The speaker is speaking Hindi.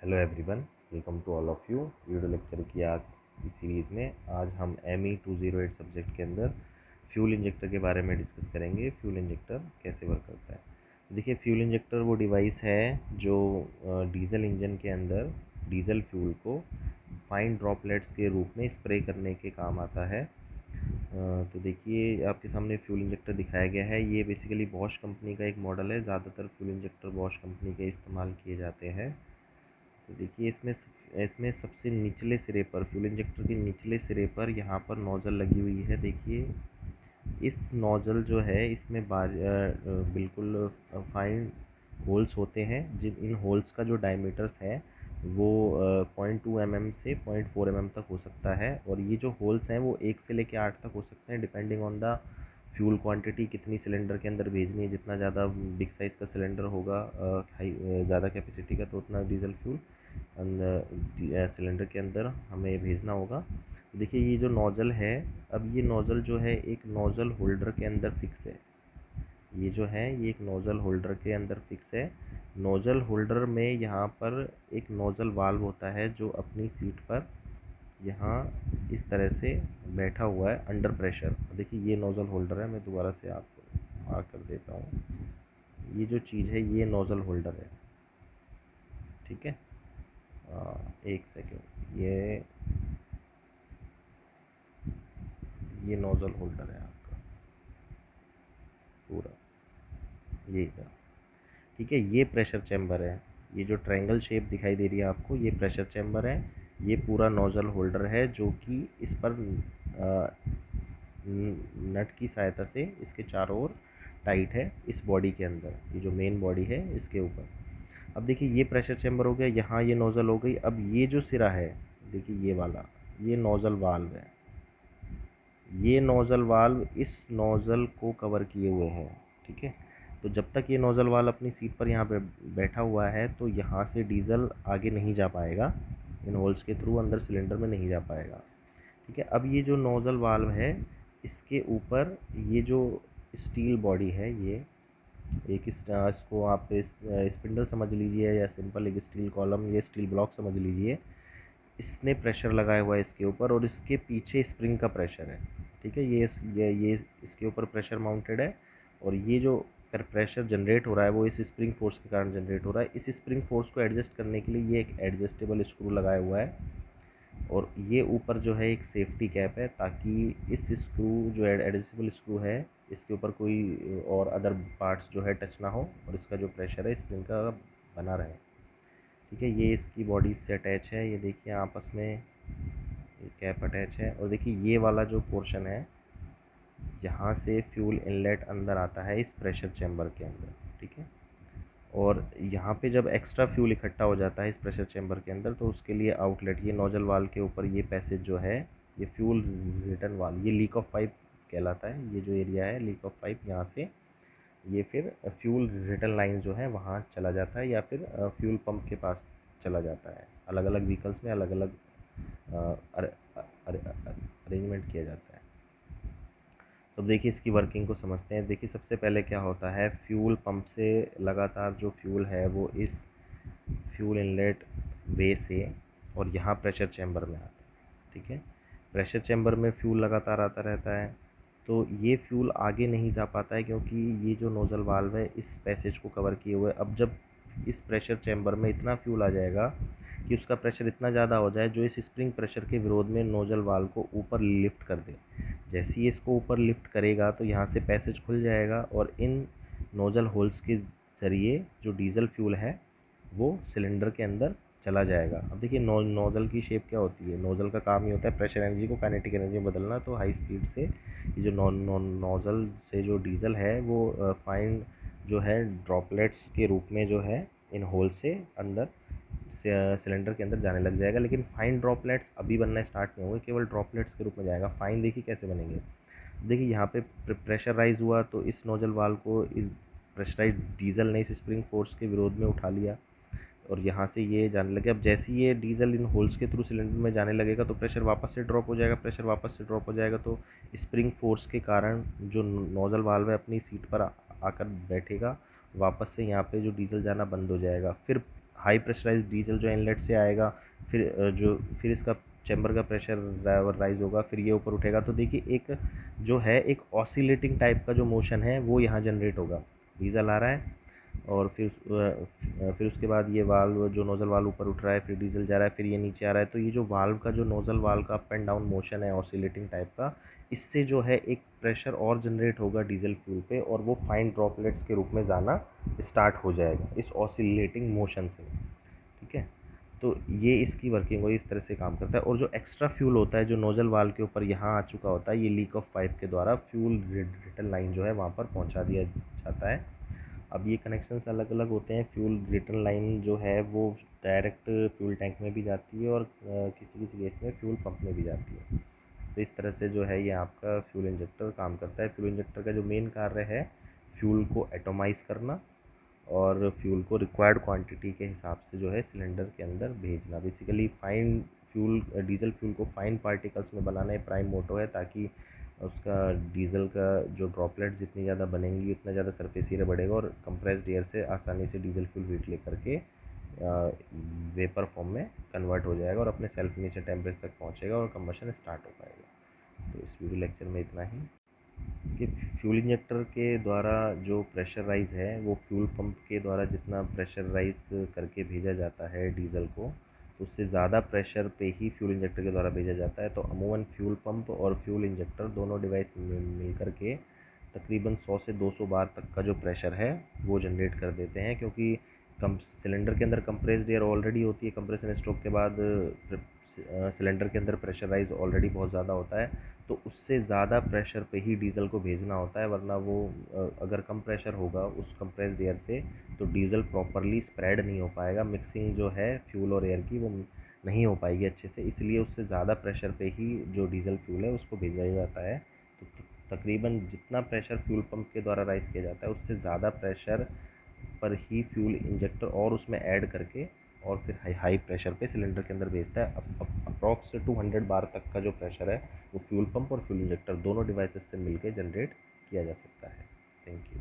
Hello everyone, welcome to all of you. Video lecture की आज की सीरीज़ में आज हम ME 208 सब्जेक्ट के अंदर फ्यूल इंजेक्टर के बारे में डिस्कस करेंगे। फ्यूल इंजेक्टर कैसे वर्क करता है। देखिए, फ्यूल इंजेक्टर वो डिवाइस है जो डीजल इंजन के अंदर डीजल फ्यूल को फाइन ड्रॉपलेट्स के रूप में स्प्रे करने के काम आता है। तो देखिए, आपके सामने फ्यूल इंजेक्टर दिखाया गया है। ये बेसिकली बॉश कंपनी का एक मॉडल है। ज़्यादातर फ्यूल इंजेक्टर बॉश कंपनी के इस्तेमाल किए जाते हैं। तो देखिए, इसमें सबसे निचले सिरे पर, फ्यूल इंजेक्टर के निचले सिरे पर यहाँ पर नोज़ल लगी हुई है। देखिए, इस नोज़ल जो है इसमें बिल्कुल फाइन होल्स होते हैं। जिन इन होल्स का जो डायमीटर्स है वो 0.2 mm से 0.4 mm तक हो सकता है। और ये जो होल्स हैं वो 1 से लेकर 8 तक हो सकते हैं, depending on the fuel quantity. कितनी सिलेंडर के अंदर भेजनी है, जितना ज़्यादा बिग साइज़ का सिलेंडर होगा, ज़्यादा कैपेसिटी का, तो उतना डीजल फ्यूल सिलेंडर के अंदर हमें भेजना होगा। देखिए, ये जो नोज़ल है, अब ये नोज़ल जो है एक नोज़ल होल्डर के अंदर फिक्स है। ये जो है ये एक नोज़ल होल्डर के अंदर फिक्स है। नोज़ल होल्डर में यहाँ पर एक नोज़ल वाल्व होता है जो अपनी सीट पर यहाँ इस तरह से बैठा हुआ है अंडर प्रेशर। देखिए, ये नोज़ल होल्डर है। मैं दोबारा से आपको मार्क कर देता हूँ। ये जो चीज़ है ये नोज़ल होल्डर है, ठीक है। एक सेकेंड, ये नोज़ल होल्डर है आपका पूरा, ये का, ठीक है। ये प्रेशर चैम्बर है। ये जो ट्रायंगल शेप दिखाई दे रही है आपको, ये प्रेशर चैम्बर है। ये पूरा नोज़ल होल्डर है जो कि इस पर नट की सहायता से इसके चारों ओर टाइट है, इस बॉडी के अंदर। ये जो मेन बॉडी है इसके ऊपर। अब देखिए, ये प्रेशर चैम्बर हो गया, यहाँ ये नोज़ल हो गई। अब ये जो सिरा है, देखिए ये वाला, ये नोज़ल वाल्व है। ये नोज़ल वाल्व इस नोज़ल को कवर किए हुए हैं, ठीक है। तो जब तक ये नोज़ल वाल्व अपनी सीट पर यहाँ पे बैठा हुआ है तो यहाँ से डीज़ल आगे नहीं जा पाएगा, इन होल्स के थ्रू अंदर सिलेंडर में नहीं जा पाएगा, ठीक है। अब ये जो नोज़ल वाल्व है, इसके ऊपर ये जो स्टील बॉडी है, ये एक इसको आप स्पिंडल समझ लीजिए या सिंपल एक स्टील कॉलम, ये स्टील ब्लॉक समझ लीजिए। इसने प्रेशर लगाया हुआ है इसके ऊपर और इसके पीछे स्प्रिंग का प्रेशर है, ठीक है। ये इसके ऊपर प्रेशर माउंटेड है और ये जो प्रेशर जनरेट हो रहा है वो इस स्प्रिंग फोर्स के कारण जनरेट हो रहा है। इस स्प्रिंग फोर्स को एडजस्ट करने के लिए ये एक एडजस्टेबल स्क्रू लगाया हुआ है और ये ऊपर जो है एक सेफ्टी कैप है, ताकि इस स्क्रू जो एडजस्टेबल स्क्रू है इसके ऊपर कोई और अदर पार्ट्स जो है टच ना हो और इसका जो प्रेशर है स्प्रिंग का बना रहे, ठीक है। ये इसकी बॉडी से अटैच है। ये देखिए, आपस में ये कैप अटैच है। और देखिए, ये वाला जो पोर्शन है, यहाँ से फ्यूल इनलेट अंदर आता है इस प्रेशर चैम्बर के अंदर, ठीक है। और यहाँ पे जब एक्स्ट्रा फ्यूल इकट्ठा हो जाता है इस प्रेशर चैम्बर के अंदर, तो उसके लिए आउटलेट, ये नोजल वाल के ऊपर ये पैसेज जो है, ये फ्यूल रिटर्न वाल, ये लीक ऑफ पाइप कहलाता है। ये जो एरिया है लीक ऑफ पाइप, यहाँ से ये फिर फ्यूल रिटर्न लाइन जो है वहाँ चला जाता है या फिर फ्यूल पंप के पास चला जाता है। अलग अलग व्हीकल्स में अलग अलग अरेंजमेंट किया जाता है। तो देखिए, इसकी वर्किंग को समझते हैं। देखिए, सबसे पहले क्या होता है, फ्यूल पंप से लगातार जो फ्यूल है वो इस फ्यूल इनलेट वे से और यहाँ प्रेशर चैम्बर में आता है, ठीक है। प्रेशर चैम्बर में फ्यूल लगातार आता रहता है, तो ये फ्यूल आगे नहीं जा पाता है क्योंकि ये जो नोज़ल वाल्व है इस पैसेज को कवर किए हुए। अब जब इस प्रेशर चैम्बर में इतना फ्यूल आ जाएगा कि उसका प्रेशर इतना ज़्यादा हो जाए जो इस स्प्रिंग प्रेशर के विरोध में नोज़ल वाल्व को ऊपर लिफ्ट कर दे। जैसे ही इसको ऊपर लिफ्ट करेगा तो यहाँ से पैसेज खुल जाएगा और इन नोज़ल होल्स के ज़रिए जो डीजल फ्यूल है वो सिलेंडर के अंदर चला जाएगा। अब देखिए, नोज़ल की शेप क्या होती है। नोज़ल का काम ये होता है प्रेशर एनर्जी को काइनेटिक एनर्जी में बदलना। तो हाई स्पीड से ये जो नोज़ल से जो डीजल है वो फाइन जो है ड्रॉपलेट्स के रूप में जो है इन होल से अंदर सिलेंडर के अंदर जाने लग जाएगा। लेकिन फाइन ड्रॉपलेट्स अभी बनना स्टार्ट नहीं होंगे, केवल ड्रॉपलेट्स के रूप में जाएगा। फाइन देखिए कैसे बनेंगे। देखिए, यहाँ पे प्रेशर राइज हुआ तो इस नोजल वाल्व को इस प्रेशराइज डीजल ने इस स्प्रिंग फोर्स के विरोध में उठा लिया और यहाँ से ये जाने लगे। अब जैसे ही ये डीजल इन होल्स के थ्रू सिलेंडर में जाने लगेगा तो प्रेशर वापस से ड्रॉप हो जाएगा। प्रेशर वापस से ड्रॉप हो जाएगा तो स्प्रिंग फोर्स के कारण जो नोजल वाल्व है अपनी सीट पर आकर बैठेगा, वापस से यहाँ पे जो डीजल जाना बंद हो जाएगा। फिर हाई प्रेशराइज डीजल जो इनलेट से आएगा, फिर इसका चैम्बर का प्रेशर राइज होगा, फिर ये ऊपर उठेगा। तो देखिए एक जो है एक ऑसिलेटिंग टाइप का जो मोशन है वो यहाँ जनरेट होगा। डीजल आ रहा है और फिर उसके बाद ये वाल्व जो नोज़ल वाल्व ऊपर उठ रहा है, फिर डीजल जा रहा है, फिर ये नीचे आ रहा है। तो ये जो वाल्व का जो नोज़ल वाल्व का अप एंड डाउन मोशन है ऑसिलेटिंग टाइप का, इससे जो है एक प्रेशर और जनरेट होगा डीजल फ्यूल पे, और वो फाइन ड्रॉपलेट्स के रूप में जाना स्टार्ट हो जाएगा इस ऑसिलेटिंग मोशन से। ठीक है, तो ये इसकी वर्किंग हुई, इस तरह से काम करता है। और जो एक्स्ट्रा फ्यूल होता है जो नोजल वाल्व के ऊपर यहाँ आ चुका होता है, ये लीक ऑफ पाइप के द्वारा फ्यूल रिटर्न लाइन जो है वहाँ पर पहुँचा दिया जाता है। अब ये कनेक्शंस अलग अलग होते हैं। फ्यूल रिटर्न लाइन जो है वो डायरेक्ट फ्यूल टैंक में भी जाती है और किसी किसी केस में फ्यूल पंप में भी जाती है। तो इस तरह से जो है ये आपका फ्यूल इंजेक्टर काम करता है। फ्यूल इंजेक्टर का जो मेन कार्य है फ्यूल को एटोमाइज़ करना और फ्यूल को रिक्वायर्ड क्वांटिटी के हिसाब से जो है सिलेंडर के अंदर भेजना। Basically fine fuel, diesel fuel को फाइन पार्टिकल्स में बनाना एक प्राइम मोटो है, ताकि उसका डीजल का जो ड्रॉपलेट जितनी ज़्यादा बनेंगी उतना ज़्यादा सरफेस एरिया बढ़ेगा और कंप्रेस्ड एयर से आसानी से डीजल फ्यूल हीट लेकर के वेपर फॉर्म में कन्वर्ट हो जाएगा और अपने सेल्फ फिनिशिंग टेम्परेचर तक पहुँचेगा और कंबशन स्टार्ट हो पाएगा। तो इस वीडियो लेक्चर में इतना ही कि फ्यूल इंजेक्टर के द्वारा जो प्रेशर राइज़ है वो फ्यूल पंप के द्वारा जितना प्रेशर राइज़ करके भेजा जाता है डीजल को, तो उससे ज़्यादा प्रेशर पे ही फ्यूल इंजेक्टर के द्वारा भेजा जाता है। तो अमूमन फ्यूल पंप और फ्यूल इंजेक्टर दोनों डिवाइस मिल कर के तकरीबन 100 से 200 बार तक का जो प्रेशर है वो जनरेट कर देते हैं, क्योंकि कम सिलेंडर के अंदर कंप्रेस्ड एयर ऑलरेडी होती है। कंप्रेशन स्ट्रोक के बाद सिलेंडर के अंदर प्रेशर राइज ऑलरेडी बहुत ज़्यादा होता है, तो उससे ज़्यादा प्रेशर पे ही डीजल को भेजना होता है, वरना वो अगर कम प्रेशर होगा उस कंप्रेस्ड एयर से तो डीजल प्रॉपरली स्प्रेड नहीं हो पाएगा। मिक्सिंग जो है फ्यूल और एयर की वो नहीं हो पाएगी अच्छे से, इसलिए उससे ज़्यादा प्रेशर पे ही जो डीजल फ्यूल है उसको भेजा जाता है। तो तकरीबन जितना प्रेशर फ्यूल पंप के द्वारा राइज किया जाता है उससे ज़्यादा प्रेशर पर ही फ्यूल इंजेक्टर और उसमें ऐड करके और फिर हाई प्रेशर पे सिलेंडर के अंदर भेजता है। अप्रॉक्स 200 बार तक का जो प्रेशर है वो फ्यूल पंप और फ्यूल इंजेक्टर दोनों डिवाइसेस से मिलकर जनरेट किया जा सकता है। Thank you.